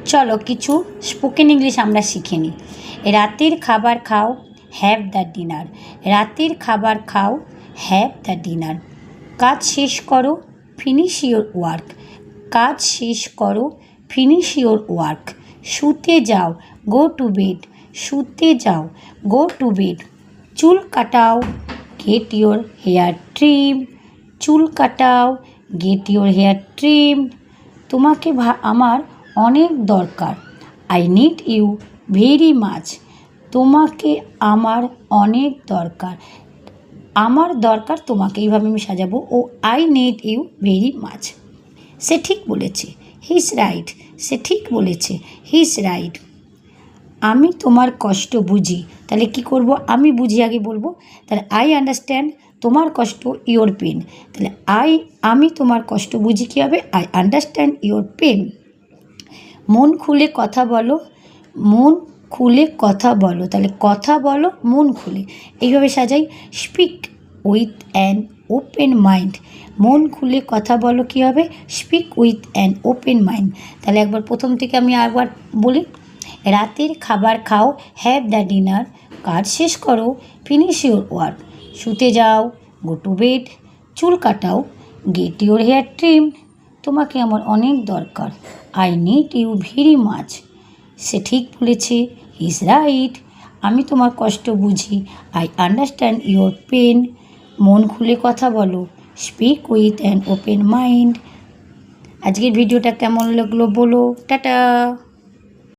চলো কিছু spoken English আমরা শিখে নিই। রাতের খাবার খাও, হ্যাভ দ্য ডিনার। রাতের খাবার খাও, হ্যাভ দ্য ডিনার। কাজ শেষ করো, ফিনিশ ইওর ওয়ার্ক। কাজ শেষ করো, ফিনিশ ইওর ওয়ার্ক। শুতে যাও, গো টু বেড। শুতে যাও, গো টু বেড। চুল কাটাও, গেট ইওর হেয়ার ট্রিম। চুল কাটাও, গেট ইওর হেয়ার ট্রিম। তোমাকে আমার অনেক দরকার, I need you very much. তোমাকে আমার অনেক দরকার, আমার দরকার তোমাকে, এইভাবে আমি সাজাবো। ও I need you very much. সে ঠিক বলেছে, হি ইজ রাইট। সে ঠিক বলেছে, হি ইজ রাইট। আমি তোমার কষ্ট বুঝি, তাহলে কি করব, আমি বুঝি আগে বলবো। তাহলে আই আন্ডারস্ট্যান্ড তোমার কষ্ট, ইওর পেন। তাহলে আমি তোমার কষ্ট বুঝি, কী হবে, আই আন্ডারস্ট্যান্ড ইওর পেন। মন খুলে কথা বলো, মন খুলে কথা বলো। তাহলে কথা বলো মন খুলে, এইভাবে সাজাই। Speak with an open mind. মন খুলে কথা বলো, কী হবে, speak with an open mind. তাহলে একবার প্রথম থেকে আমি আরেকবার বলি। রাতের খাবার খাও, হ্যাভ দ্য ডিনার। কাজ শেষ করো, ফিনিশ ইওর ওয়ার্ক। শুতে যাও, গো টু বেড। চুল কাটাও, গেট ইওর হেয়ার ট্রিম। তোমাকে আমার অনেক দরকার, I need you very much. সে ঠিক বলেছে, হি ইজ রাইট। আমি তোমার কষ্ট বুঝি, আই আন্ডারস্ট্যান্ড ইওর পেন। মন খুলে কথা বলো, speak with an open mind. আজকের ভিডিওটা কেমন লাগলো বলো। টাটা।